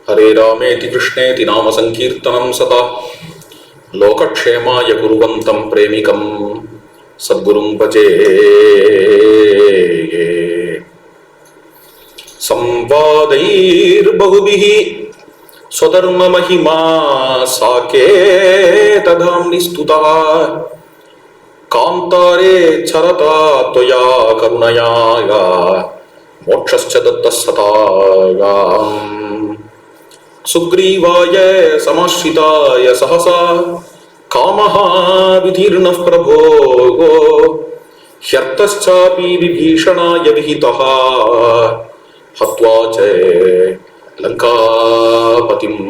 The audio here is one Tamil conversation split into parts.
हरे रामेति कृष्णेति नाम संकीर्तनं सदा लोकक्षेमाय कुर्वन्तं प्रेमिकं सद्गुरुं भजे। संवादैर्बहुभिः स्वधर्ममहिमा साकेतधाम्नि स्तुतः कान्तारे चरता त्वया करुणया मोक्षश्च दत्तः सताम् सुग्रीवाय समाश्रिताय सहसा कामः विधीर्णः प्रभो ह्यर्थश्चापि विभीषणाय विहितः हत्वा च लंकापतिम्।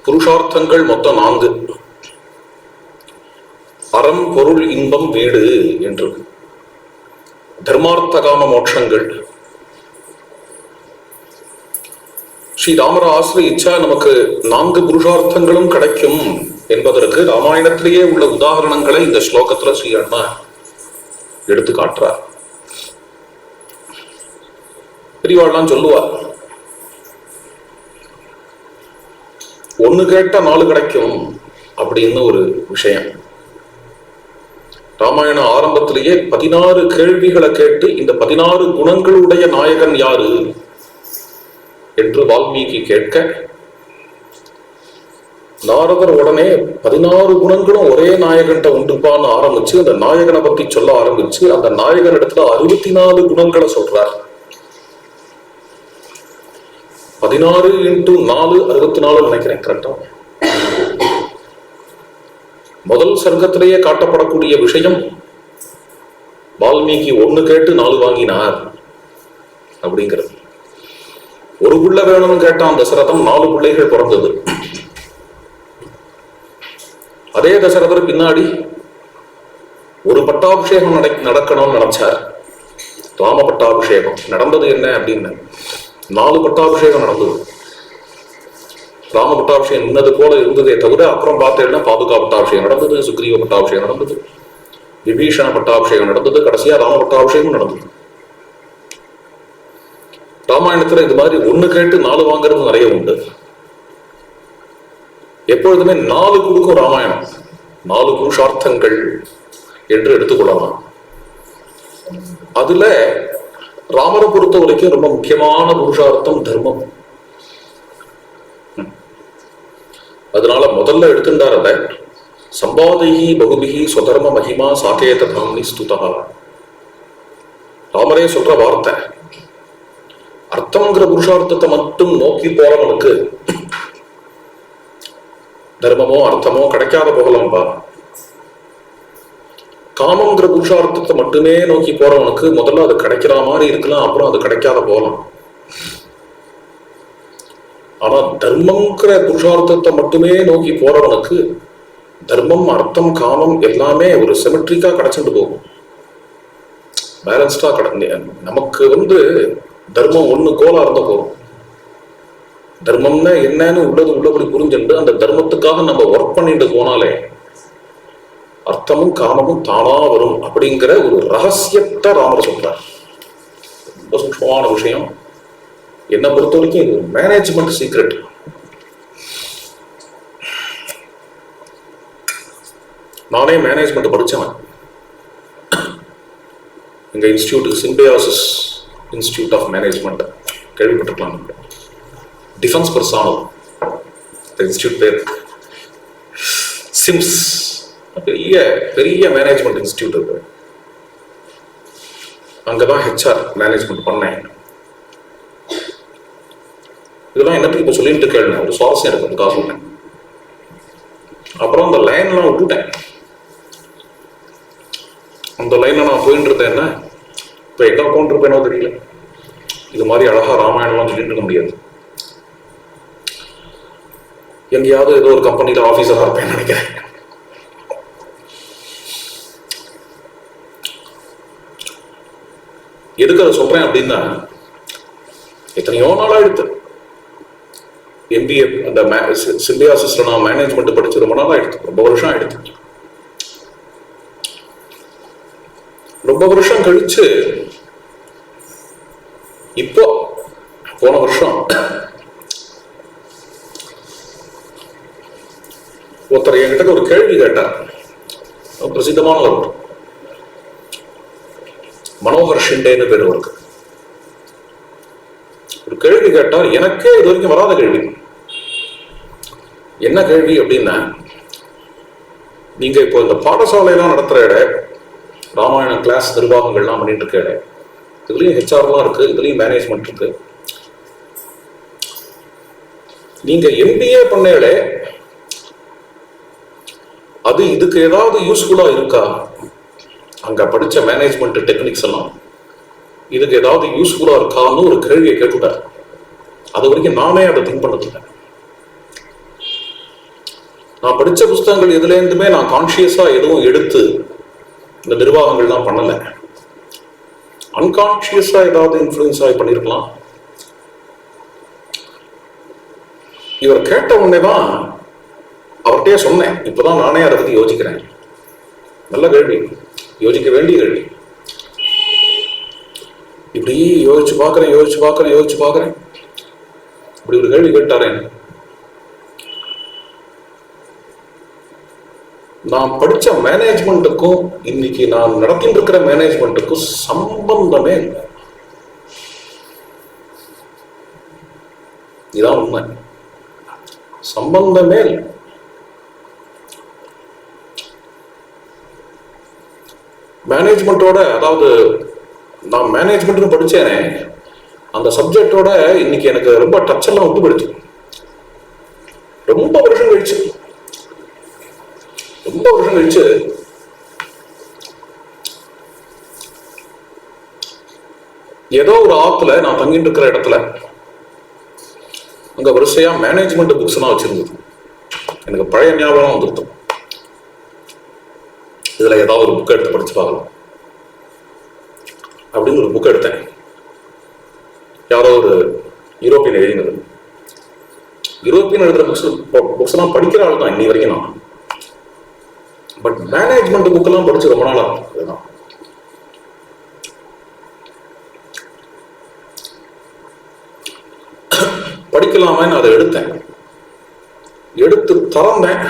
புருஷார்த்தங்கள் மொத்தம் 4. அறம் பொருள் இன்பம் வீடு என்று தர்மார்த்த காம மோட்சங்கள். ஸ்ரீராமரை ஆசிரியிச்சா நமக்கு 4 புருஷார்த்தங்களும் கிடைக்கும் என்பதற்கு ராமாயணத்திலேயே உள்ள உதாரணங்களை இந்த ஸ்லோகத்துல ஸ்ரீ அண்ணா எடுத்து காட்டுறார். பெரியவாள்லாம் சொல்லுவார், 1 கேட்ட 4 கிடைக்கும் அப்படின்னு ஒரு விஷயம். ராமாயண ஆரம்பத்திலேயே 16 கேள்விகளை கேட்டு இந்த 16 குணங்களுடைய நாயகன் யாரு என்று வால்மீகி கேட்க, நாரதர் உடனே 16 குணங்களும் ஒரே நாயகன்ட்ட உண்டுப்பான்னு ஆரம்பிச்சு அந்த நாயகனை பத்தி சொல்ல ஆரம்பிச்சு அந்த நாயகன் இடத்துல 64 குணங்களை சொல்றார். 16 × 4 64 நினைக்கிறேன் கரெக்டா. முதல் சர்க்கத்திலேயே காட்டப்படக்கூடிய விஷயம் வால்மீகி 1 கேட்டு 4 வாங்கினார் அப்படிங்கிறது. ஒரு புள்ள வேணும்னு கேட்டான் தசரதன், 4 பிள்ளைகள் பிறந்தது. அதே தசரதர் பின்னாடி ஒரு பட்டாபிஷேகம் நடக்கணும்னு நினைச்சார். ராம பட்டாபிஷேகம் நடந்தது என்ன அப்படின்னு 4 பட்டாபிஷேகம் நடந்தது. ராம பட்டாபிஷேகம் இன்னது போல இருந்ததே தவிர அப்புறம் பார்த்தேன்னா பாதுகா பட்டாபிஷேகம் நடந்தது, சுக்ரீவ பட்டாபிஷேகம் நடந்தது, விபீஷண பட்டாபிஷேகம் நடந்தது, கடைசியா ராம பட்டாபிஷேகம் நடந்தது. ராமாயணத்துல இது மாதிரி 1 கேட்டு 4 வாங்குறது நிறைய உண்டு. எப்பொழுதுமே 4 கொடுக்கும் ராமாயணம். 4 புருஷார்த்தங்கள் என்று எடுத்துக்கொள்ளலாம். அதுல ராமரை பொறுத்த வரைக்கும் ரொம்ப முக்கியமான புருஷார்த்தம் தர்மம். அதனால முதல்ல எடுத்துட்டார் அத சம்பாதைஹி பகுபிஹி ஸ்வதர்ம மகிமா சாகேததாம்னி ஸ்துதா. ராமரே சொல்ற வார்த்தை. அர்த்தம்ங்கிற புருஷார்த்தத்தை மட்டும் நோக்கி போறவனுக்கு தர்மமோ அர்த்தமோ கிடைக்காத போகலாம்பா. காமங்கிற புருஷார்த்தத்தை மட்டுமே நோக்கி போறவனுக்கு முதல்ல அது கிடைக்கிற மாதிரி இருக்கலாம், அப்புறம் அது கிடைக்காத போகலாம். ஆனா தர்மங்கிற புருஷார்த்தத்தை மட்டுமே நோக்கி போறவனுக்கு தர்மம் அர்த்தம் காமம் எல்லாமே ஒரு சிமெட்ரிக்கா கிடைச்சிட்டு போகும், பேலன்ஸ்டா நமக்கு தர்மம் 1 கோலா இருந்த போகும். தர்மம்னா என்னன்னு உள்ளபடி புரிஞ்சுட்டு அந்த தர்மத்துக்காக நம்ம ஒர்க் பண்ணிட்டு போனாலே அர்த்தமும் காமமும் தானா வரும் அப்படிங்கிற ஒரு ரகசியத்தை ராமர் சொல்றார். ரொம்ப சூக்ஷ்மமான விஷயம். என்னை பொறுத்த வரைக்கும் இது மேனேஜ்மெண்ட் சீக்ரெட். நானே மேனேஜ்மெண்ட் படிச்சவன். எங்க institute Symbiosis institute of management கேள்விப்பட்டிருக்கலாம். டிஃபென்ஸ் பர்சானல் இன்ஸ்டிடியூட் பேர் சிம்ஸ். பெரிய பெரிய மேனேஜ்மெண்ட் இன்ஸ்டிடியூட் இருக்கு. அங்கதான் ஹெச்ஆர் மேனேஜ்மெண்ட் பண்ணேன். இதெல்லாம் என்னத்துக்கு இப்ப சொல்லிட்டு கேளுங்க, ஒரு சுவாரஸ்யம் இருக்கு அதுக்காக சொன்னேன். அப்புறம் அந்த லைன்லாம் விட்டுட்டேன். அந்த லைன்ல நான் போயிட்டு இருந்தேன். என்ன இப்ப எங்க அக்கௌண்ட் இருப்பேனோ தெரியல. இது மாதிரி அழகா ராமாயணம்லாம் சொல்லிட்டு இருக்க முடியாது. எங்கேயாவது ஏதோ ஒரு கம்பெனியில ஆபீஸரா இருப்பேன்னு நினைக்கிறேன். எதுக்கு அதை சொல்றேன் அப்படின்னா, எத்தனையோ நாளா எடுத்து MBA அந்த சிம்பியாசிஸ்ல நான் மேனேஜ்மெண்ட் படிச்சு ரொம்ப நாளா எடுத்து, ரொம்ப வருஷம் எடுத்து. ரொம்ப வருஷம் கழிச்சு இப்போ போன வருஷம் ஒருத்தர் என்கிட்ட ஒரு கேள்வி கேட்டார். பிரசித்தமானவர், மனோகர் ஷிண்டேன்னு பேர் அவருக்கு. ஒரு கேள்வி கேட்டார், எனக்கே இது வரைக்கும் வராத கேள்வி. என்ன கேள்வி அப்படின்னா, நீங்க இப்போ இந்த பாடசாலையெல்லாம் நடத்துற இடம், ராமாயண கிளாஸ் நிர்வாகங்கள்லாம் பண்ணிட்டு இருக்க இடம், இதுலயும் ஹெச்ஆர்லாம் இருக்கு, இதுலயும் மேனேஜ்மெண்ட் இருக்கு. நீங்க எம்பிஏ பண்ண அது இதுக்கு ஏதாவது யூஸ்ஃபுல்லா இருக்கா? அங்க படிச்ச மேனேஜ்மெண்ட் டெக்னிக்ஸ் எல்லாம் இதுக்கு ஏதாவது யூஸ்ஃபுல்லா இருக்கான்னு ஒரு கேள்வியை கேட்டுட்டார். அது வரைக்கும் நானே அதை திங்க் பண்ணதில்லை. நான் படிச்ச புஸ்தகங்கள் எதுல இருந்துமே நான் கான்சியஸா எதுவும் எடுத்து இந்த நிர்வாகங்கள்லாம் பண்ணல. அன்கான்சியஸா ஏதாவது இன்ஃப்ளூயன்ஸ் ஆகி பண்ணிருக்கலாம். இவர் கேட்ட உடனே தான் அவர்கிட்டயே சொன்னேன், இப்பதான் நானே அதை பத்தி யோசிக்கிறேன். நல்ல கேள்வி, யோசிக்க வேண்டிய கேள்வி. இப்படி யோசிச்சு பார்க்கிறேன். இப்படி ஒரு கேள்வி கேட்டாரேன். நான் படிச்ச மேனேஜ்மெண்ட்டுக்கும் இன்னைக்கு நான் நடத்திட்டு இருக்கிற மேனேஜ்மெண்ட்டுக்கும் சம்பந்தமே இல்லை. இதான் உண்மை, சம்பந்தமே இல்லை. மேனேஜ்மெண்டோட, அதாவது நான் மேனேஜ்மெண்ட்னு படிச்சேனே அந்த சப்ஜெக்டோட இன்னைக்கு எனக்கு ரொம்ப டச் எல்லாம் விட்டு போயிடுச்சு. ரொம்ப வருஷம் கழிச்சு ஏதோ ஒரு ஆத்துல நான் தங்கிட்டு இருக்கிற இடத்துல அங்க வரிசையா மேனேஜ்மெண்ட் புக்ஸ் எல்லாம் வச்சிருந்தது. எனக்கு பழைய ஞாபகம் வந்துருது. இதுல ஏதாவது ஒரு புக் எடுத்து படிச்சு பார்க்கலாம் அப்படின்னு ஒரு புக் எடுத்தேன். யாரோ ஒரு யூரோப்பியன் எழுதினது. யூரோப்பியன் எழுதுற புக்ஸ் எல்லாம் படிக்கிற ஆள் தான் இன்னி வரைக்கும் நான். பட் மேனேஜ்மெண்ட் புக் எல்லாம் படிச்சு ரொம்ப நாளா அதுதான். படிக்கலாமேன்னு அதை எடுத்தேன். எடுத்து திறந்தேன்.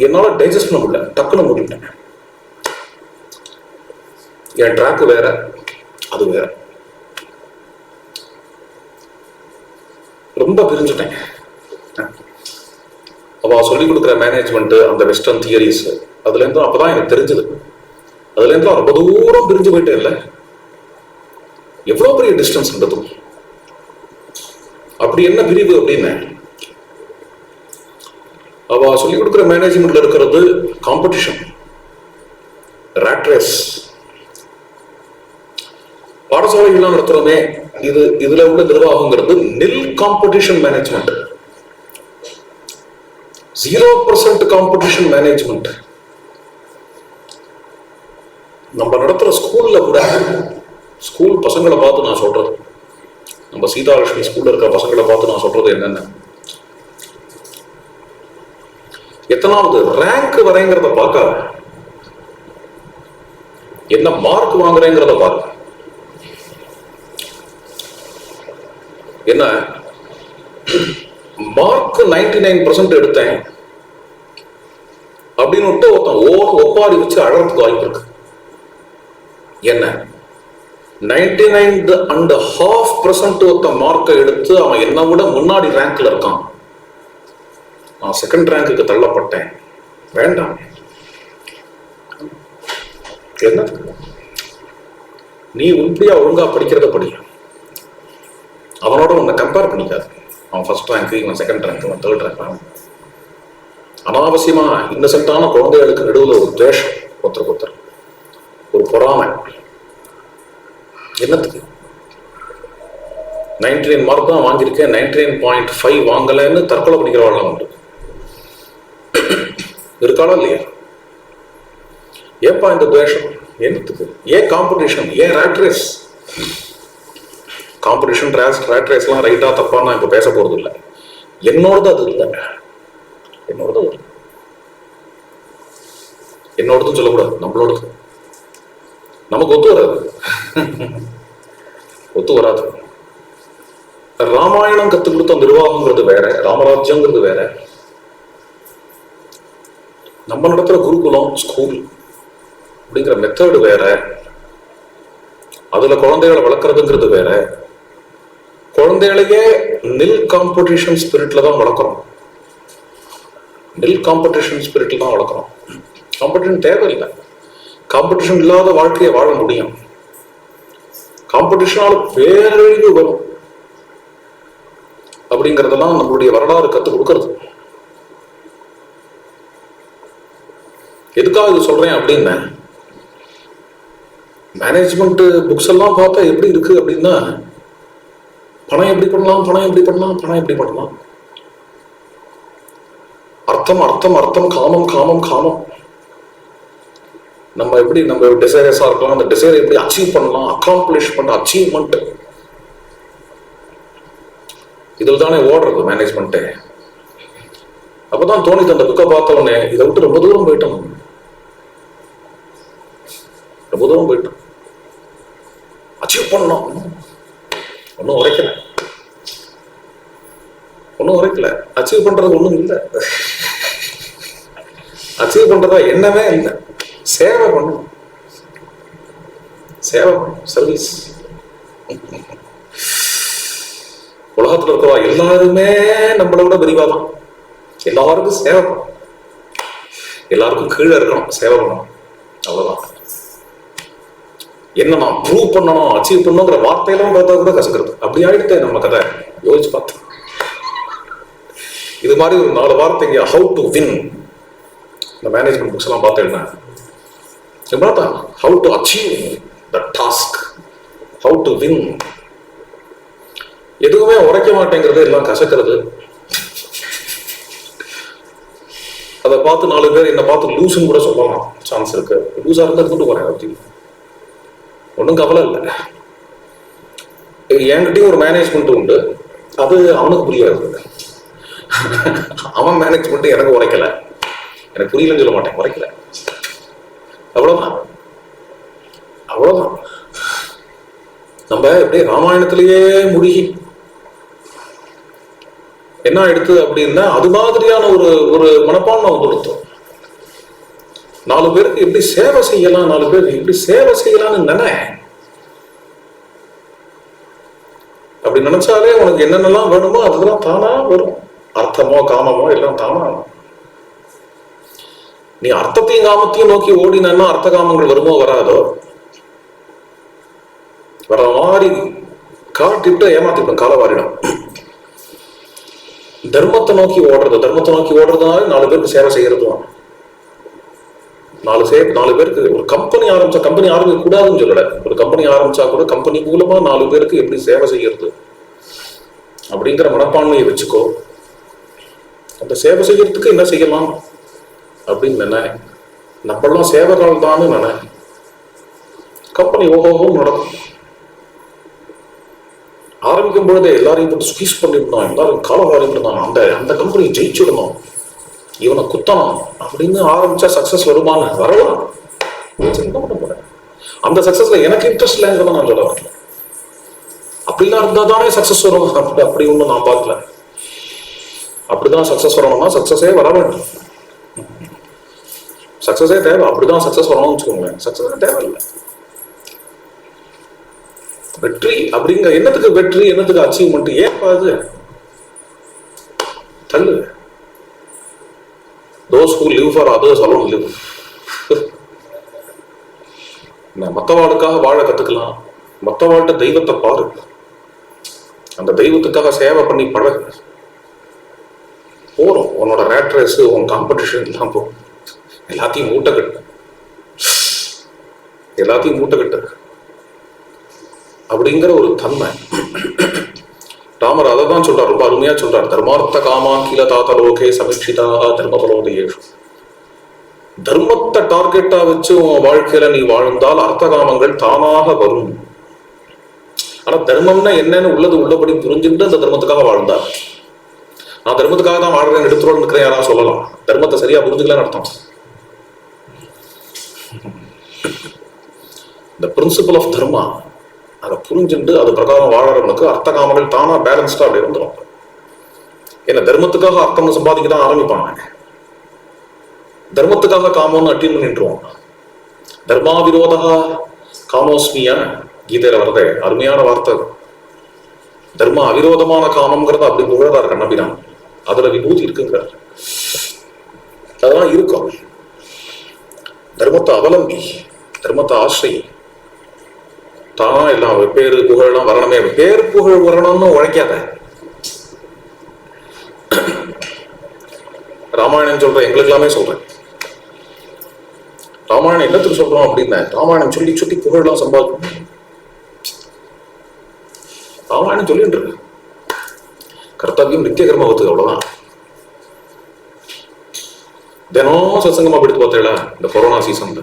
என்னால டைஜஸ்ட் பண்ண முடியல, டக்குன்னு மூடிட்டேன். என் ட்ராக் வேற, அது வேற. ரொம்ப பிரிஞ்சுட்டேன். அவ சொல்லிக் கொடுக்குற மேனேஜ்மெண்ட், அந்த வெஸ்டர்ன் தியரிஸ், அதுல இருந்து அப்பதான் எனக்கு தெரிஞ்சது. அதுல இருந்து ரொம்ப தூரம் பிரிஞ்சு போயிட்டே இல்லை. எவ்வளவு பெரிய டிஸ்டன்ஸ் இருந்தது. அப்படி என்ன பிரிவு அப்படின்னு, அவ சொல்லிக் கொடுக்குற மேனேஜ்மெண்ட்ல இருக்கிறது காம்படிஷன், ராட் ரேஸ். பாடசாலைகள்லாம் நடத்துறோமே, இதுல உள்ள நிர்வாகங்கிறது நில் காம்படிஷன் மேனேஜ்மெண்ட், 0% காம்படிஷன் மேனேஜ்மெண்ட். நம்ம நடத்துற ஸ்கூல்ல கூட, ஸ்கூல் பசங்களை பார்த்து நான் சொல்றது, நம்ம சீதாலட்சுமி ஸ்கூல்ல இருக்கிற பசங்களை பார்த்து நான் சொல்றது என்னென்ன, எத்தனாவது ரேங்க் வரைங்கிறத பார்க்காத, என்ன மார்க் வாங்குறேங்கிறத பார்க்க. என்ன மார்க் 99% எடுத்தேன் அப்படின்னு ஒருத்தன் ஒப்பாரி வச்சு அழறதுக்கு வாய்ப்பு இருக்கு. என்ன 99.5% ஒருத்தன் மார்க்கை எடுத்து அவன் என்ன விட முன்னாடி ரேங்க்ல இருக்கான், நான் செகண்ட் ரேங்க்குக்கு தள்ளப்பட்டேன். வேண்டாம். என்ன, நீ உண்மையா ஒழுங்கா படிக்கிறத படி, அவனோட உன்னை கம்பேர் பண்ணிக்காது. அவன் ஃபர்ஸ்ட் ரேங்க், இவன் செகண்ட் ரேங்க், இவன் தேர்ட் ரேங்க். அனாவசியமா இன்னசென்ட்டான குழந்தைகளுக்கு நடுவில் ஒரு துவேஷம், ஒருத்தர் ஒரு பொறாமை. என்னத்துக்கு 99 மார்க் தான் வாங்கியிருக்கேன், 99.5 வாங்கலன்னு தற்கொலை பண்ணிக்கிறவாள் உண்டு. இருக்காளா இல்லையா? ஏப்பா இந்த துவேஷம்? என்னத்துக்கு? ஏன் காம்படிஷன்? ஏன் ராட் ரேஸ்? காம்படிஷன், ராட் ரேஸ்லாம் ரைட்டா தப்பா நான் இப்ப பேச போறது இல்லை. என்னோடது அது இல்லை, என்னோடதும் சொல்லக்கூடாது, நம்மளோடது. நமக்கு ஒத்து வராது. ஒத்து வராது. ராமாயணம் கத்துக் கொடுத்த நிர்வாகங்கிறது வேற, ராமராஜ்யங்கிறது வேற. நம்ம நடத்துற குருகுலம் ஸ்கூல் அப்படிங்கிற மெத்தடு வேற. அதுல குழந்தைகளை வளர்க்கறதுங்கிறது வேற. குழந்தைகளையே நில் காம்படிஷன் ஸ்பிரிட்ல தான் வளர்க்குறோம். நில் காம்படிஷன் ஸ்பிரிட்ல தான் வளர்க்குறோம். காம்படிஷன் தேவையில்லை. காம்படிஷன் இல்லாத வாழ்க்கையை வாழ முடியும். காம்படிஷனால பேரழிவு வரும் அப்படிங்கறதெல்லாம் நம்மளுடைய வரலாறு கற்றுக் கொடுக்கறது. எதுக்காக இது சொல்றேன் அப்படின்னா, மேனேஜ்மெண்ட் புக்ஸ் எல்லாம் பார்த்தா எப்படி இருக்கு அப்படின்னா, பணம் எப்படி பண்ணலாம், பணம் எப்படி பண்ணலாம், பணம் எப்படி பண்ணலாம், அர்த்தம் அர்த்தம் அர்த்தம், காமம் காமம் காமம். நம்ம எப்படி நம்ம டிசைரஸா இருக்கலாம், அந்த டிசைரை எப்படி அச்சீவ் பண்ணலாம், அக்காம்ப்ளிஷ் பண்ண அச்சீவ்மெண்ட், இதில் தானே ஓடுறது மேனேஜ்மெண்ட்டே. அப்பதான் தோணித்து அந்த புக்கை பார்த்தவொடனே இதை விட்டு ரொம்ப தூரம் போயிட்டோம், ரொம்ப தூரம் போயிட்டோம். அச்சீவ் பண்ணணும், ஒன்றும் உரைக்கல, ஒன்றும் உரைக்கல. அச்சீவ் பண்றது ஒன்றும் இல்லை. அச்சீவ் பண்றதா என்னவே இல்லை. சேவை பண்ணும், சேவை பண்ணும், சர்வீஸ். உலகத்துல இருக்கிறவா எல்லாருமே நம்மளை விட விரிவாதான். எல்லாருக்கும் சேவை பண்ணும், எல்லாருக்கும் கீழே இருக்கணும், சேவை பண்ணணும், அவ்வளவுதான். என்ன நான் ப்ரூவ் பண்ணணும், அச்சீவ் பண்ணணுங்கிற வார்த்தையெல்லாம் பார்த்தா கூட கசக்கிறது. அப்படி ஆயிடுத்தே நம்ம கதை. யோசிச்சு பார்த்தேன். இது மாதிரி ஒரு 4 வார்த்தைங்க, ஹவு டு வின், இந்த மேனேஜ்மெண்ட் புக்ஸ் எல்லாம் பார்த்தேன்னா how to achieve the task, how to win. எதுவுமே உரைக்க மாட்டேங்கிறது, எல்லாம் கசக்கிறது. அதை பார்த்து 4 பேர் என்ன பார்த்து லூசுன்னு கூட சொல்லலாம், சான்ஸ் இருக்கு. லூஸா இருந்தா கொண்டு போறேன் அப்படி, ஒன்றும் கவலை இல்லை. என்கிட்டயும் ஒரு மேனேஜ்மெண்ட் உண்டு, அது அவனுக்கு புரியாது. அவன் மேனேஜ்மெண்ட் எனக்கு உரைக்கல, எனக்கு புரியலன்னு சொல்ல மாட்டேன், உரைக்கல, அவ்வளவுதான், அவ்வளவுதான். நம்ம எப்படியே ராமாயணத்திலேயே முழுகி என்ன எடுத்து அப்படின்னா, அது மாதிரியான ஒரு மனப்பான்மை வந்துடுத்தோம். 4 பேருக்கு எப்படி சேவை செய்யலாம், 4 பேருக்கு எப்படி சேவை செய்யலாம்னு நினை. அப்படி நினைச்சாலே உனக்கு என்னென்னலாம் வேணுமோ அதெல்லாம் தானா வரும். அர்த்தமோ காமமோ எல்லாம் தானா. நீ அர்த்தத்தையும் காமத்தையும் நோக்கி ஓடினா அர்த்த காமங்கள் வருமோ வராதோ, வர மாதிரி காட்டிட்டு ஏமாத்திடும், காலவாரிடும். தர்மத்தை நோக்கி ஓடுறது, தர்மத்தை நோக்கி ஓடுறதுனால 4 பேருக்கு சேவை செய்யறதும். 4 பேருக்கு ஒரு கம்பெனி ஆரம்பிச்சா, கம்பெனி ஆரம்பிக்க கூடாதுன்னு சொல்லல, ஒரு கம்பெனி ஆரம்பிச்சா கூட கம்பெனி மூலமா 4 பேருக்கு எப்படி சேவை செய்யறது அப்படிங்கிற மனப்பான்மையை வச்சுக்கோ. அந்த சேவை செய்யறதுக்கு என்ன செய்யலாம் அப்படின்னு நினை. நம்மளாம் சேவைகள் தான் நினை. கம்பெனி ஓஹோ நடக்கும். ஆரம்பிக்கும் பொழுதே எல்லாரையும் போட்டு ஸ்பீஸ் பண்ணிருந்தோம், எல்லாரும் காலம் வாரிருந்தோம், அந்த கம்பெனி ஜெயிச்சிடணும், இவனை குத்தணும் அப்படின்னு ஆரம்பிச்சா சக்சஸ் வருமானு வரலாம். அந்த சக்சஸ்ல எனக்கு இன்ட்ரெஸ்ட் இல்லைங்கிறத நான் சொல்ல வரல. அப்படிலாம் இருந்தா தானே சக்சஸ் வரும். அப்படி ஒன்றும் நான் பார்க்கல. அப்படிதான் சக்சஸ் வரணும்னா சக்சஸே வர வேண்டும். சக்சஸே தேவை, அப்படிதான் சக்சஸ் வரணும்னு வச்சுக்கோங்களேன். சக்சஸே தேவையில்லை. வெற்றி அப்படிங்கிற என்னத்துக்கு வெற்றி, என்னத்துக்கு அச்சீவ்மெண்ட், ஏற்பாது தள்ளு. Those who live for others alone live. மற்றவாளுக்காக வாழ கத்துக்கலாம். மற்றவாழ்கிட்ட தெய்வத்தை பாரு, அந்த தெய்வத்துக்காக சேவை பண்ணி பழகு. போறோம் உன்னோட ரேட் ரேஸ், உன் காம்படிஷன் எல்லாம் போகும். எல்லாத்தையும் மூட்டை கட்டு, எல்லாத்தையும் மூட்டை கட்டு அப்படிங்கிற ஒரு தன்மை. ராமர் அதை தான் சொல்றார், ரொம்ப அருமையா சொல்றார். தர்மார்த்த காமா கீழ தாத்தலோகே சமீட்சிதா தர்மபலோதயேஷு. தர்மத்தை டார்கெட்டா வச்சு உன் வாழ்க்கையில நீ வாழ்ந்தால் அர்த்த காமங்கள் தானாக வரும். ஆனா தர்மம்னா என்னன்னு உள்ளபடி புரிஞ்சுட்டு அந்த தர்மத்துக்காக வாழ்ந்தார். நான் தர்மத்துக்காக தான் வாழ்றேன், எடுத்துரோடு இருக்கிறேன் யாராவது சொல்லலாம். தர்மத்தை சரியா புரிஞ்சுக்கலன்னு அர்த்தம். The principle of dharma, அதை புரிஞ்சுட்டு அது பிரகாரம் வாழறவனுக்கு அர்த்த காமங்கள் தானா பேலன்ஸ்டா அப்படி வந்துடும். ஏன்னா தர்மத்துக்காக அர்த்தம் சம்பாதிக்க தான் ஆரம்பிப்பாங்க. தர்மத்துக்காக காமம்னு அட்டின் பண்ணிட்டுருவோம். தர்மா விரோதா காமோஸ்மியா கீதையில வரதே அருமையான வார்த்தை. தர்ம அவிரோதமான காமம்ங்கிறத அப்படி புகழறார் கண்ணபிரான். அதுல விபூதி இருக்குங்கிறார். அதெல்லாம் இருக்கும். தர்மத்தை அவலம்பி, தர்மத்தை ஆசிரியை, தானா எல்லாம் பேரு புகழெல்லாம் வரணுமே. பேர் புகழ் வரணும்னு உழைக்காத. ராமாயணம் சொல்றேன், எங்களுக்கு எல்லாமே சொல்றேன். ராமாயணம் என்னத்துக்கு சொல்றோம் அப்படின்னா, ராமாயணம் சொல்லி சொல்லி புகழெல்லாம் சம்பாதிக்கும். ராமாயணம் சொல்லிட்டு இருக்கு. கர்த்தவியம் நித்திய கர்மவத்துக்கு அவ்வளவுதான். தினம் சத்சங்கமா எடுத்து பார்த்தேடா இந்த கொரோனா சீசன்ல.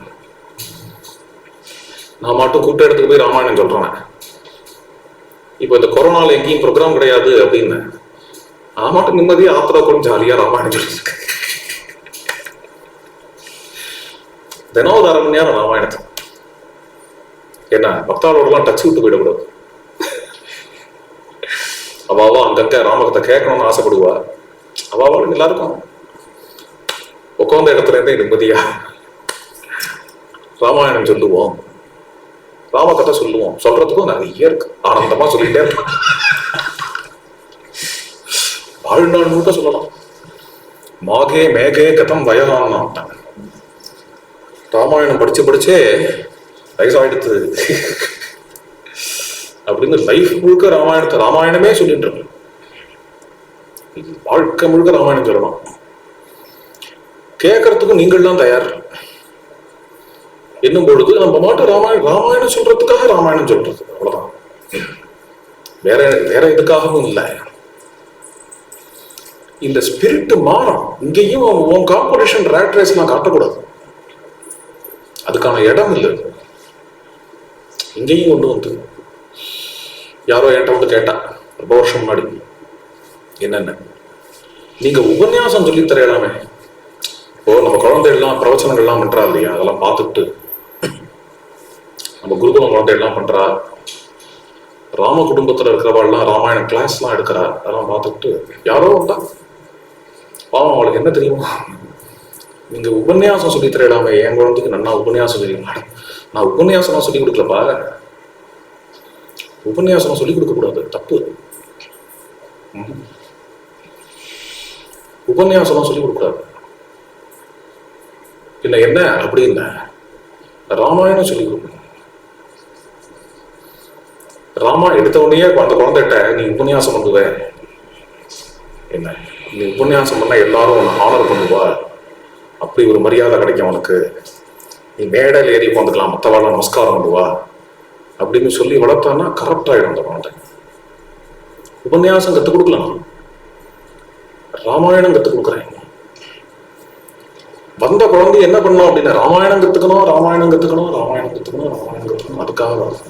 நான் மட்டும் கூட்ட இடத்துக்கு போய் ராமாயணம் சொல்றேன். இப்போ இந்த கொரோனால எங்கேயும் ப்ரோக்ராம் கிடையாது அப்படின்னு நான் மட்டும் நிம்மதியா ஆத்திர கொஞ்சம் ஜாலியா ராமாயணம் சொல்லியிருக்கேன். தினம் ஒரு 1/2 மணி நேரம் ராமாயணத்தை. என்ன பக்தாளோடலாம் டச் விட்டு போயிடக்கூடாது. அவாவா அங்கங்க ராமகத்தை கேட்கணும்னு ஆசைப்படுவா. அவாவாலும் எல்லாருக்கும் உட்கார்ந்த இடத்துல இருந்தே நிம்மதியா ராமாயணம் சொல்லுவோம், ராமகத்தை சொல்லுவோம். சொல்றதுக்கும் நிறைய இருக்கு. ஆனந்தமா சொல்லிட்டே இருக்கலாம். வாழ்நாள் முழுக்க சொல்லலாம். மாகே மேகே கதம் வயதான ராமாயணம் படிச்சு படிச்சே வயசாயிடுத்து அப்படின்னு லைஃப் முழுக்க ராமாயணமே சொல்லிட்டு இருக்கோம். வாழ்க்கை முழுக்க ராமாயணம் சொல்லலாம். கேட்கறதுக்கும் நீங்கள் தான் தயார் என்னும் பொழுது நம்ம மாட்டு ராமாயணம் சொல்றதுக்காக ராமாயணம் சொல்றது அவ்வளவுதான். வேற எதுக்காகவும் இல்லை. இந்த ஸ்பிரிட் மாறும். இங்கேயும் உன் கார்பரேஷன் ரேட் ரேஸ் நான் காட்டக்கூடாது. அதுக்கான இடம் இல்லை. இங்கேயும் ஒண்ணு வந்து யாரோ என்கிட்ட வந்து கேட்டா ரொம்ப வருஷம் முன்னாடி, என்னென்ன நீங்க உபன்யாசம் சொல்லி தரலாமே. இப்போ நம்ம குழந்தைகள்லாம் பிரவச்சனங்கள்லாம் பண்றா இல்லையா, அதெல்லாம் பார்த்துட்டு நம்ம குருகுலம் குழந்தைகள்லாம் பண்றா, ராம குடும்பத்துல இருக்கிறவாள்லாம் ராமாயண கிளாஸ்லாம் எடுக்கிறா, அதெல்லாம் பார்த்துட்டு யாரோ வந்தா பாவம் அவளுக்கு என்ன தெரியுமா, நீங்க உபன்யாசம் சொல்லி தரலாமே, என் குழந்தைக்கு நன்னா உபன்யாசம் தெரியும். நான் உபன்யாசம் சொல்லி கொடுக்கலப்பா, உபன்யாசம் சொல்லி கொடுக்க கூடாது, தப்பு. உபன்யாசம் சொல்லி கொடுக்கூடாது. இல்ல என்ன அப்படின்னா ராமாயணம் சொல்லி கொடுக்கணும். எடுத்த உடனே அந்த குழந்தைகிட்ட நீ உபன்யாசம் பண்ணுவ, என்ன நீ உபன்யாசம் பண்ணா எல்லாரும் உன்னை ஆனர் பண்ணுவா, அப்படி ஒரு மரியாதை கிடைக்கும் உனக்கு, நீ மேடையில் ஏறி உட்காந்துக்கலாம், மற்றவாழ நமஸ்காரம் பண்ணுவா அப்படின்னு சொல்லி வளர்த்தான்னா கரெக்ட் ஆயிடும் அந்த குழந்தை. உபன்யாசம் கற்றுக் கொடுக்கலாம், ராமாயணம் கற்றுக் கொடுக்குறேன். வந்த குழந்தை என்ன பண்ணும் அப்படின்னா ராமாயணம் கத்துக்கணும், அதுக்காக வரும்.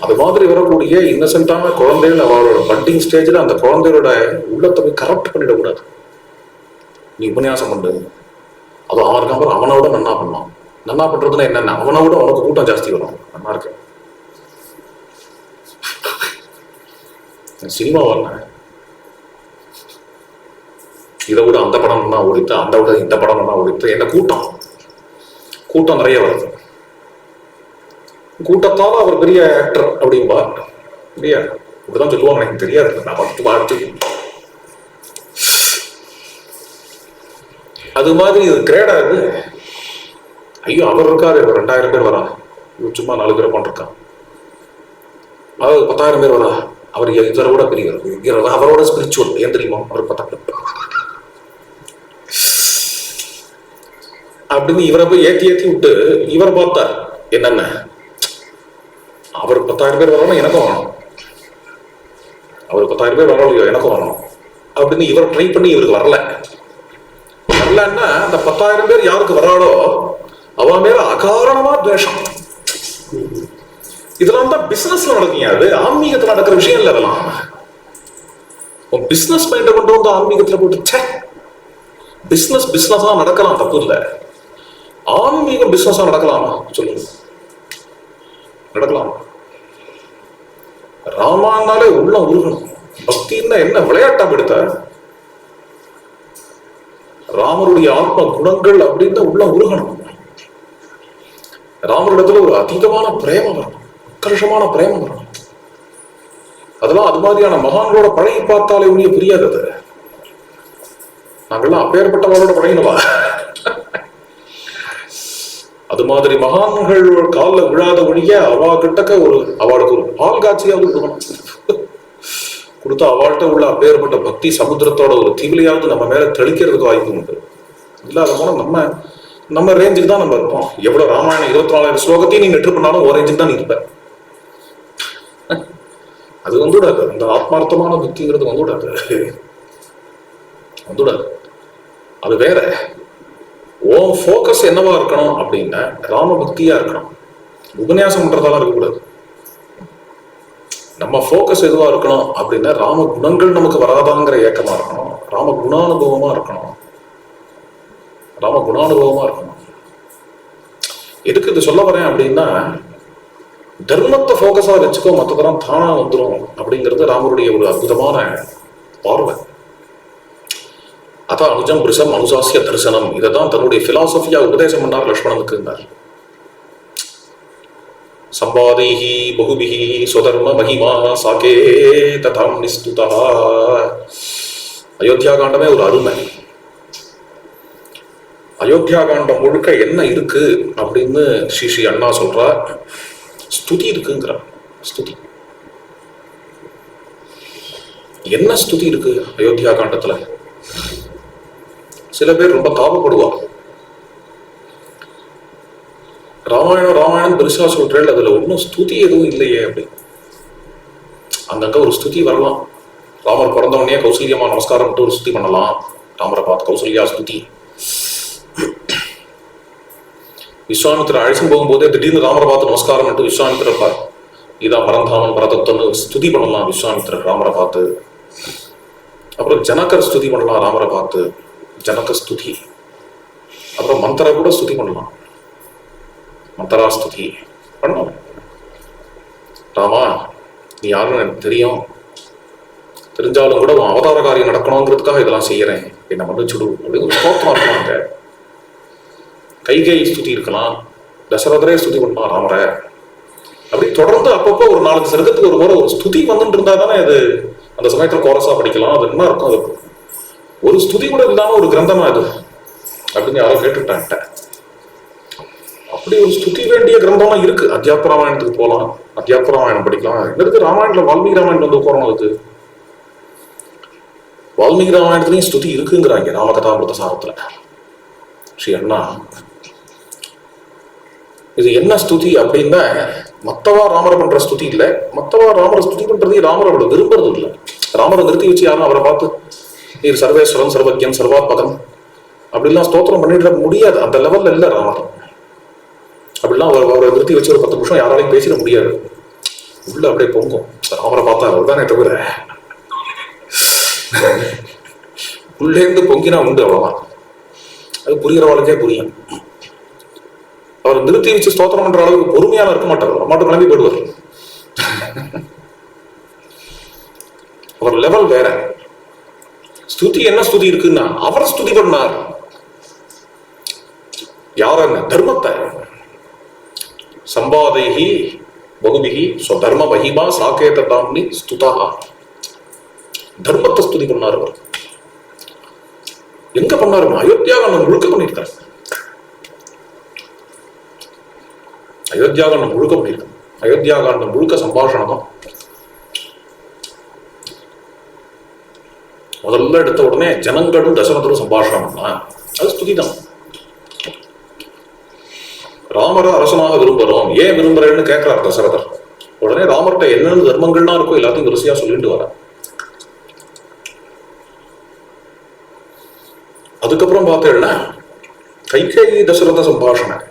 அது மாதிரி வரக்கூடிய இன்னசென்டான குழந்தைகள் அவளோட பட்டிங் ஸ்டேஜ்ல அந்த குழந்தையோட உள்ளத்தை போய் கரெக்ட் பண்ணிடக்கூடாது. நீ உபன்யாசம் பண்ணு, அது அவனுக்கு அவனோட நன்னா பண்ணான். நன்னா பண்றதுன்னா என்னன்னா அவனோட உனக்கு கூட்டம் ஜாஸ்தி வரும். நல்லா இருக்கு சினிமா வரல, இதை விட அந்த படம் தான் ஓடித்து, அந்த விட இந்த படம் தான் ஓடித்து, என்ன கூட்டம் நிறைய வருது. கூட்டத்தால அவர் பெரிய ஆக்டர் அப்படின்பா இல்லையா, இப்படிதான் சொல்லுவாங்க, எனக்கு தெரியாது, நான் பார்த்து அது மாதிரி இது கிரேடா இருக்கு. ஐயோ அவர் இருக்காரு, 2000 பேர் வரா, இவர் சும்மா 4 பேர் பண்ணிருக்கான். அதாவது 10,000 பேர் வரா, அவர் இதோட கூட பெரிய, அவரோட ஸ்பிரிச்சுவல். ஏன் தெரியுமா, அவர் 10,000 அப்படின்னு இவரை போய் ஏத்தி விட்டு இவர் பார்த்தார் என்னென்ன, அவர் 10,000 பேர் வரணும், எனக்கும் வரணும், அவர் 10,000 பேர் வரலையோ எனக்கும் வரணும் அப்படின்னு இவர் ட்ரை பண்ணி இவருக்கு வரலன்னா அந்த 10,000 பேர் யாருக்கு வராளோ அவன் மேல அகாரணமா துவேஷம். இதெல்லாம் தான் பிசினஸ்ல நடக்கீங்க, அது ஆன்மீகத்துல நடக்கிற விஷயம் இல்லை. அதெல்லாம் பிசினஸ் மைண்ட கொண்டு வந்து ஆன்மீகத்துல போட்டு பிசினஸா நடக்கலாம், தப்பு இல்லை. ஆன்மீகம் பிசினஸா நடக்கலாமா சொல்லுங்க. நடக்கலாம். ராமானாலே உள்ள உருகணும். பக்தின்னா என்ன விளையாட்டம் எடுத்த? ராமருடைய ஆத்ம குணங்கள் அப்படின்னு உள்ள உருகணும். ராமரிடத்துல ஒரு அதீதமான பிரேமம் வரணும், உத்கர்ஷமான பிரேமம் வரணும். அதெல்லாம் அது மாதிரியான மகான்களோட பழகி பார்த்தாலே உரிய புரியாது. அது நாங்கெல்லாம் அப்பேற்பட்டவரோட பழகினவா? அது மாதிரி மகான்கள் காலில் விழாத ஒழிய அவா கிட்டக்க அவளுக்கு ஒரு பால் காட்சியாவது கொடுக்கணும். கொடுத்தா அவள்கிட்ட உள்ள அப்பேற்பட்ட பக்தி சமுத்திரத்தோட ஒரு தீவிலையாவது நம்ம மேல தெளிக்கிறதுக்கு வாய்ப்பு உண்டு. இல்லாத போனா நம்ம ரேஞ்சுக்கு தான் நம்ம இருப்போம். எவ்வளவு ராமாயணம் 24,000 ஸ்லோகத்தையும் நீங்க நெற்று பண்ணாலும் ஒரு ரேஞ்சுக்கு தான் இருப்ப. அது வந்துவிடாது. அந்த ஆத்மார்த்தமான பக்திங்கிறது வந்துவிடாது. அது வேற. ஓம் ஃபோக்கஸ் என்னவா இருக்கணும் அப்படின்னா ராம பக்தியா இருக்கணும். உபன்யாசம் பண்றதால இருக்கக்கூடாது. நம்ம ஃபோக்கஸ் எதுவா இருக்கணும் அப்படின்னா ராம குணங்கள் நமக்கு வராதாங்கிற ஏக்கமா இருக்கணும். ராம குணானுபவமா இருக்கணும். எதுக்கு இது சொல்ல வரேன் அப்படின்னா, தர்மத்தை ஃபோக்கஸா வச்சுக்கோ, மற்றதெல்லாம் தானா வந்துடும் அப்படிங்கிறது ராமருடைய ஒரு அற்புதமான பார்வை. அதான் அனுஜம் பிரிசம் அனுசாசிய தரிசனம். இதைதான் தன்னுடைய பிலாசபியா உபதேசம் பண்ணார் லக்ஷ்மணனுக்கு. இருந்தார் சம்பாதிஹி பகுபிஹி ஸ்வதர்ம மகிமா சாகே ததாம் நிஸ்துதா. அயோத்தியா காண்டமே ஒரு அருமை. அயோத்தியா காண்டம் முழுக்க என்ன இருக்கு அப்படின்னு ஸ்ரீ அண்ணா சொல்றார். ஸ்துதி இருக்குங்கிறார். ஸ்துதி என்ன ஸ்துதி இருக்கு அயோத்தியா காண்டத்துல? சில பேர் ரொம்ப தாபப்படுவார். ராமாயணம் பெருசா சொல்றேன், அதுல ஒன்னும் ஸ்துதி எதுவும் இல்லையே அப்படி. அங்கங்க ஒரு ஸ்துதி வரலாம். ராமர் பிறந்தவனே கௌசல்யமா நமஸ்காரம் ஒரு ஸ்துதி பண்ணலாம். ராமரை பார்த்து கௌசல்யா ஸ்துதி. விஸ்வாமித்திர அழைச்சும் போகும்போதே திடீர்னு ராமரை பார்த்து நமஸ்காரம் விஸ்வாமித்திரப்பார் இதான் பரந்தாமன் பரதத்தன்னு ஸ்துதி பண்ணலாம். விஸ்வாமித்திரர் ராமரை பார்த்து. அப்புறம் ஜனகர் ஸ்துதி பண்ணலாம் ராமரை பார்த்து, ஜனக ஸ்துதி. அப்புறம் மந்திர கூட ஸ்துதி பண்ணலாம், மந்தரா ஸ்துதி பண்ணலாம். ராமா நீ யாருன்னு எனக்கு தெரிஞ்சாலும் கூட உன் அவதார காரியம் நடக்கணுங்கிறதுக்காக இதெல்லாம் செய்யறேன், என்னை மன்னிச்சுடு அப்படின்னு ஒரு ஸ்தோத்திரம் இருக்கலாங்க. கைகேயி ஸ்துதி இருக்கலாம், தசரதரே ஸ்துதி பண்ணலாம் ராமரை. அப்படி தொடர்ந்து அப்பப்போ ஒரு 4 சருகத்துக்கு ஒரு முறை ஒரு ஸ்துதி வந்துட்டு இருந்தா தானே அது அந்த சமயத்துல கோரஸா படிக்கலாம். அது என்ன இருக்கும்? அது ஒரு ஸ்துதி கூட இல்லாம ஒரு கிரந்தமா அது அப்படின்னு யாரோ கேட்டுட்டான்ட்ட. அப்படி ஒரு ஸ்துதி வேண்டிய கிரந்தம்லாம் இருக்கு. அத்தியாத்ம ராமாயணத்துக்கு போகலாம், அத்தியாத்ம ராமாயணம் படிக்கலாம். என்னதுக்கு ராமாயணத்துல வால்மீகி ராமாயணம் வந்து போறோம். அதுக்கு வால்மீகி ராமாயணத்துலயும் ஸ்துதி இருக்குங்கிறாங்க ராமகதாமிருத சாரத்துல ஸ்ரீ அண்ணா. இது என்ன ஸ்துதி அப்படின்னா, மத்தவா ராமரை பண்ற ஸ்துதி இல்ல. மத்தவா ராமரை ஸ்துதி பண்றதையும் ராமரை அவரை விரும்புறது இல்லை. ராமரை நிறுத்தி வச்சு யாரும் அவரை பார்த்து நீர் சர்வேஸ்வரன் சர்வஜன் சர்வாத்மகன் அப்படிலாம் ஸ்தோத்திரம் பண்ணிட முடியாது. அந்த லெவல்ல இல்ல ராமர். அப்படிலாம் அவரை நிறுத்தி வச்சு ஒரு 10 நிமிஷம் யாராலையும் பேசிட முடியாது. உள்ள அப்படியே பொங்கும். ராமரை பார்த்தா அவர் தானே தவிர உள்ளேந்து பொங்கினா உண்டு, அவ்வளவுதான். அது புரிகிறவாளுக்கே புரியும். அவர் நிறுத்தி வச்சு ஸ்தோத்திரம் பண்ற அளவுக்கு பொறுமையான இருக்க மாட்டார். மாட்டு கிளம்பி போயிடுவார். அவர் லெவல் வேற. ஸ்துதி என்ன ஸ்துதி இருக்குன்னா அவர் ஸ்துதி பண்ணார். யாரங்க? தர்மத்தை. சம்பாதைஹி பகுபிஹி ஸ்வதர்ம மகிமா சாகேதாம்னி ஸ்துதா. தர்மத்தை ஸ்துதி பண்ணார். அவர் எங்க பண்ணாரு? அயோத்தியா காண்டம் முழுக்க பண்ணியிருக்காரு. அயோத்தியா காண்டம் முழுக்க பண்ணியிருக்காரு. அயோத்தியா காண்டம் முழுக்க சம்பாஷணம் தான். முதல்ல எடுத்த உடனே ஜனங்களும் தசரதரும் சம்பாஷணம் தான். அது ஸ்துதி தான். ராமரை அரசனாக விரும்புறோம், ஏன் விரும்புறேன்னு கேட்கிறார் தசரதர். உடனே ராமர்கிட்ட என்னென்ன தர்மங்கள்லாம் இருக்கோ எல்லாத்தையும் வரிசையா சொல்லிட்டு வர. அதுக்கப்புறம் பார்த்தேன்னா கைகேயி தசரத சம்பாஷணம்.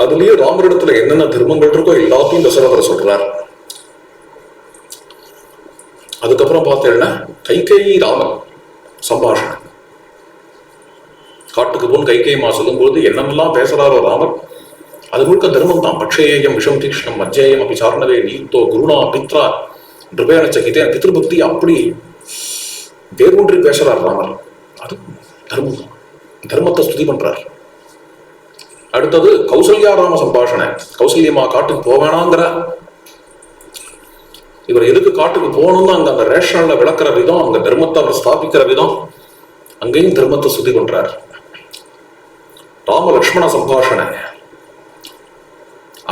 அதுலயும் ராமரிடத்துல என்னென்ன தர்மங்கள் இருக்கோ எல்லாத்தையும் தசரதர் சொல்றார். அதுக்கப்புறம் பார்த்தேன்னா கைகேயி ராமன் சம்பாஷணம். காட்டுக்கு போன் கைகேயி சொல்லும் போது என்னென்னலாம் பேசுறாரோ ராமர் அது முழுக்க தர்மம் தான். பட்சேயம் விஷம் தீக்ஷ்ணம் மஜ்ஜேயம் அப்படி சார்ணவே நீத்தோ குருணா பித்ரா நிருபேணச்ச ஹிதே பித்ருபக்தி அப்படி வேரூன்றி பேசுறார் ராமர். அது தர்மம் தான். தர்மத்தை ஸ்துதி பண்றார். அடுத்தது கௌசல்யா ராம சம்பாஷணை. கௌசல்யமா காட்டுக்கு போவேணாங்கிற, இவர் எதுக்கு காட்டுக்கு போகணும்னு அங்க அந்த ரேஷனல்ல விளக்குற விதம், அங்க தர்மத்தை அவர் ஸ்தாபிக்கிற விதம், அங்கேயும் தர்மத்தை ஸ்துதி பண்றார். ராம லக்ஷ்மண சம்பாஷணை,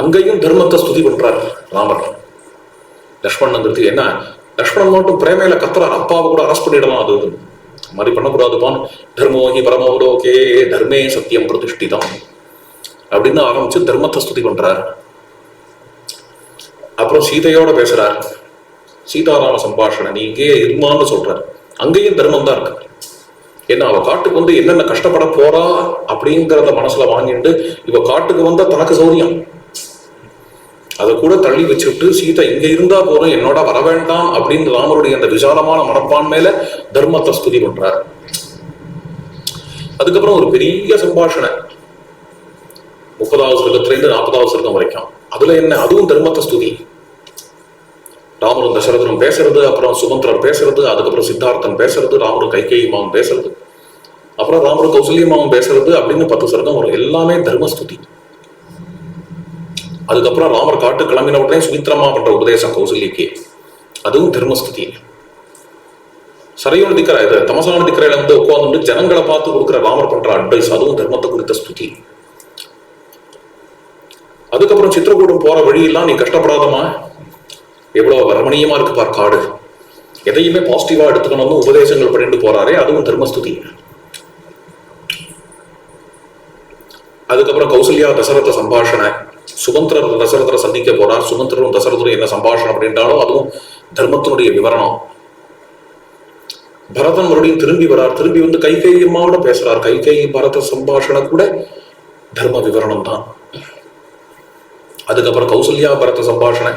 அங்கேயும் தர்மத்தை ஸ்துதி பண்றார் ராமர். லக்ஷ்மணங்கிறது என்ன, லக்ஷ்மணன் மட்டும் பிரேமையில கத்துறார், அப்பாவை கூட அரெஸ்ட் பண்ணிடலாம், அது மாதிரி பண்ணக்கூடாதுப்பான். தர்மோஹி பரமோலோகே தர்மே சத்தியம் பிரதிஷ்டிதம் அப்படின்னு ஆரம்பிச்சு தர்மத்தை ஸ்துதி பண்றார். அப்புறம் சீதையோட பேசுறார். சீதாராம சம்பாஷணை, நீ இங்கேயே இருமான்னு சொல்றார். அங்கேயும் தர்மம் தான் இருக்கு. ஏன்னா அவ காட்டுக்கு வந்து என்னென்ன கஷ்டப்பட போறா அப்படிங்கிறத மனசுல வாங்கிட்டு இவ காட்டுக்கு வந்தா தனக்கு சௌரியம், அதை கூட தள்ளி வச்சுட்டு சீதை இங்க இருந்தா போறோம், என்னோட வர வேண்டாம் அப்படின்னு ராமருடைய அந்த விசாலமான மனப்பான்மையில தர்மத்தை ஸ்துதி பண்றார். அதுக்கப்புறம் ஒரு பெரிய சம்பாஷணை 30வது சர்க்கத்திலிருந்து 40வது சர்க்கம் வரைக்கும். அதுல என்ன, அதுவும் தர்மத்தை ஸ்துதி. ராமரும் தசரதரும் பேசுறது, அப்புறம் சுமந்திரர் பேசுறது, அதுக்கப்புறம் சித்தார்த்தன் பேசுறது, ராமரும் கைகேயிமாவும் பேசுறது, அப்புறம் ராமரும் கௌசல்யமாவும் பேசுறது அப்படின்னு 10 சர்க்கம் வரும். எல்லாமே தர்மஸ்துதி. அதுக்கப்புறம் ராமர் காட்டு கிளம்பின உடனே சுமித்ரமா பண்ற உபதேசம் கௌசல்யக்கு, அதுவும் தர்மஸ்துதி. சரையோடு திக்கிற இது தமசான திக்கரையில வந்து உட்கார்ந்து ஜனங்களை பார்த்து கொடுக்குற ராமர் பண்ற அட்வைஸ், அதுவும் தர்மத்தை குறித்த ஸ்துதி. அதுக்கப்புறம் சித்திரகூடம் போற வழியெல்லாம் நீ கஷ்டப்படாதமா, எவ்வளவு ரமணீயமா இருக்கு பார் காடு, எதையுமே பாசிட்டிவா எடுத்துக்கணும்னு உபதேசங்கள் பண்ணிட்டு போறாரே, அதுவும் தர்மஸ்துதி. அதுக்கப்புறம் கௌசல்யா தசரத சம்பாஷணை, சுமந்திரர் தசரதரை சந்திக்க போறார், சுமந்திரரும் தசரதரும் என்ன சம்பாஷணம் அப்படின்றாலும் அதுவும் தர்மத்தினுடைய விவரணம். பரதன் மறுபடியும் திரும்பி வரார், திரும்பி வந்து கைகேயி அம்மாவோட பேசுறார். கைகேயி பரத சம்பாஷணை கூட தர்ம விவரணம் தான். அதுக்கப்புறம் கௌசல்யா பரத சம்பாஷணை,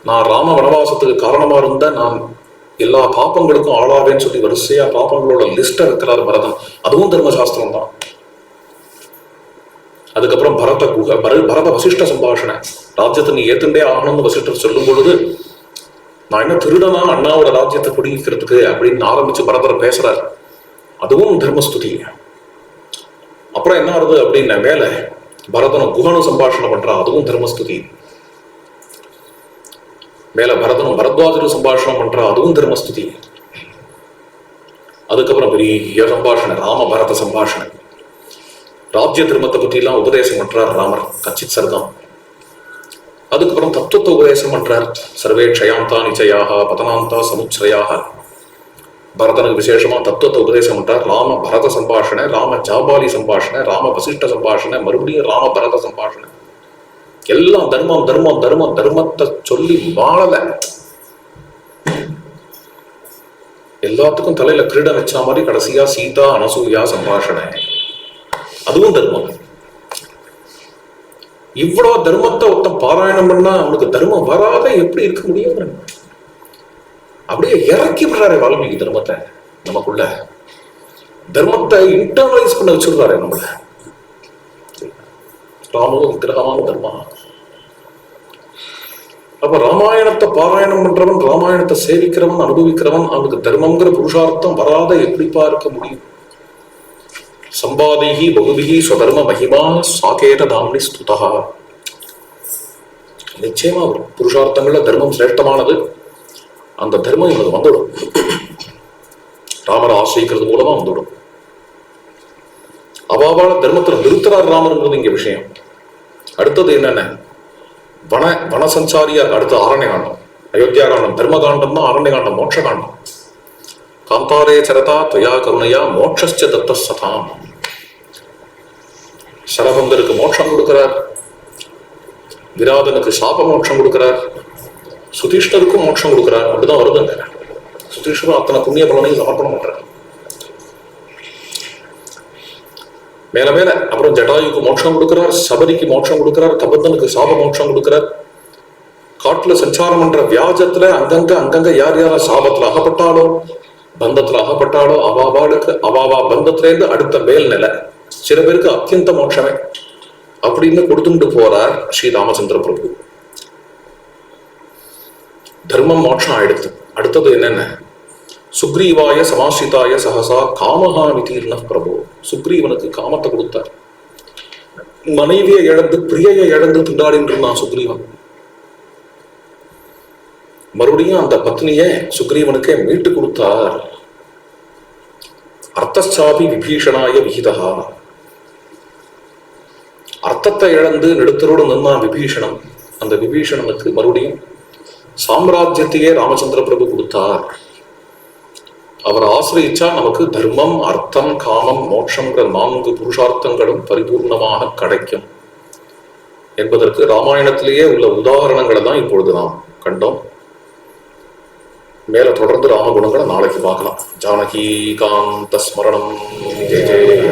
நான் ராம வனவாசத்துக்கு காரணமா இருந்த நான் எல்லா பாப்பங்களுக்கும் ஆளாவேன்னு சொல்லி வரிசையா பாப்பங்களோட லிஸ்ட் இருக்கிறார் பரதன், அதுவும் தர்மசாஸ்திரம் தான். அதுக்கப்புறம் பரத வசிஷ்ட சம்பாஷணை, ராஜ்யத்தை நீ ஏத்துண்டே ஆகணும்னு வசிஷ்டர் சொல்லும் பொழுது, நான் என்ன திருடனா அண்ணாவோட ராஜ்யத்தை பிடிக்கிறதுக்கு அப்படின்னு ஆரம்பிச்சு பரதர் பேசுறார், அதுவும் தர்மஸ்துதி. அப்புறம் என்ன ஆறுது அப்படின்னா, மேல பரதனும் குஹனும் சம்பாஷணை பண்றா, அதுவும் தர்மஸ்துதி. மேல பரதனும் பரத்வாஜரும் சம்பாஷணம் பண்றா, அதுவும் தர்மஸ்துதி. அதுக்கப்புறம் பெரிய சம்பாஷணை ராம பரத சம்பாஷணை, ராஜ்ய தர்மத்தை பத்தி எல்லாம் உபதேசம் பண்றார் ராமர், கச்சித் சர்க்கம். அதுக்கப்புறம் தத்துவத்தை உபதேசம் பண்றார், சர்வே க்ஷயாந்தா நிச்சயாக பதனாந்தா சமுச்சயாக. பரதனுக்கு விசேஷமா தத்துவத்தை உபதேசம் பண்றார். ராம பரத சம்பாஷணை, ராம ஜாபாலி சம்பாஷணை, ராம வசிஷ்ட சம்பாஷணை, மறுபடியும் ராம பரத சம்பாஷணை. எல்லாம் தர்மம் தர்மம் தர்மம், தர்மத்தை சொல்லி வாழல. எல்லாத்துக்கும் தலையில கிரீட வச்ச மாதிரி கடைசியா சீதா அனசூயா சம்பாஷணை, அதுவும் தர்மம். இவ்வளவு தர்மத்தை ஒருத்தன் பாராயணம் பண்ணா அவனுக்கு தர்மம் வராத எப்படி இருக்க முடியும்? அப்படியே இறக்கி விடுறாரு வால்மீகி தர்மத்தை நமக்குள்ள, தர்மத்தை இன்டர்னலைஸ் பண்ண வச்சிருக்காரு நம்மள. ராமனும் விக்கிரகமான தர்மா. அப்ப ராமாயணத்தை பாராயணம் பண்றவன், ராமாயணத்தை சேவிக்கிறவன், அனுபவிக்கிறவன், அவனுக்கு தர்மங்கிற புருஷார்த்தம் வராத எப்படிப்பா இருக்க முடியும்? சம்பாதிகி பகுதிகி ஸ்வதர்ம மகிமா சாகேத தாம்னி ஸ்துதா. நிச்சயமா வரும் புருஷார்த்தங்கள்ல தர்மம் சிரேஷ்டமானது. அந்த தர்மம் இவனுக்கு வந்துடும், ராமரை ஆசிரிக்கிறது மூலமா வந்துடும். அவாவால தர்மத்துல நிறுத்துறார் ராமருங்கிறது இங்க விஷயம். அடுத்தது என்னென்ன, வனசஞ்சாரியா. அடுத்த ஆரண்ய காண்டம், அயோத்தியா காண்டம், தர்ம காண்டம் தான் ஆரண்ய காண்டம், மோட்ச காண்டம். காந்தாரே சரதா துவயா கருணையா மோட்சஸ்ச தத்த சதாம். சரபந்தருக்கு மோட்சம் கொடுக்கிறார், விராதனுக்கு சாப மோட்சம் கொடுக்கிறார், சுதீஷ்ணருக்கும் மோட்சம் கொடுக்கிறார். அப்படிதான் வருதுங்க. சுதீஷ்ணரும் அத்தனை புண்ணிய பலனையும் சமர்ப்பணம் பண்றார். மேல மேல அப்புறம் ஜட்டாயுக்கு மோட்சம் கொடுக்கிறார், சபரிக்கு மோட்சம் கொடுக்கிறார், கபந்தனுக்கு சாப மோட்சம் கொடுக்கிறார். காட்டுல சஞ்சாரம் பண்ற வியாஜத்துல அங்கங்க யார் யார சாபத்துல அகப்பட்டாலோ பந்தத்துல அகப்பட்டாலோ அவாவாளுக்கு அவாவா பந்தத்துல இருந்து அடுத்த மேல் நிலை. சில பேருக்கு அத்தியந்த மோட்சமே, அப்படின்னு கொடுத்துட்டு போறார் ஸ்ரீ ராமச்சந்திர பிரபு. தர்மம் மோட்சம் ஆயிடுத்து. அடுத்தது என்னென்ன? சுக்ரீவாய சமாசிரிதாய சகசா காமஹா விதீர்ண பிரபு. சுக்ரீவனுக்கு காமத்தை கொடுத்தார். மனைவியை இழந்து பிரியையை இழந்து திண்டாடின்னு இருந்தான் சுக்ரீவன். மறுபடியும் அந்த பத்னியை சுக்ரீவனுக்கே மீட்டு கொடுத்தார். அர்த்தாபி விபீஷணாய விகிதா. அர்த்தத்தை இழந்து நெடுத்தரோடு நின்றான் விபீஷணன். அந்த விபீஷணனுக்கு மறுபடியும் சாம்ராஜ்யத்தையே ராமச்சந்திர பிரபு கொடுத்தார். அவர் ஆசிரியிச்சா நமக்கு தர்மம், அர்த்தம், காமம், மோட்சங்கிற 4 புருஷார்த்தங்களும் பரிபூர்ணமாக கிடைக்கும் என்பதற்கு ராமாயணத்திலேயே உள்ள உதாரணங்களை தான் இப்பொழுது நாம் கண்டோம். மேல தொடர்ந்து ராமகுணங்களை நாளைக்கு பார்க்கலாம். ஜானகி காந்த ஸ்மரணம். ஜெய ஜெய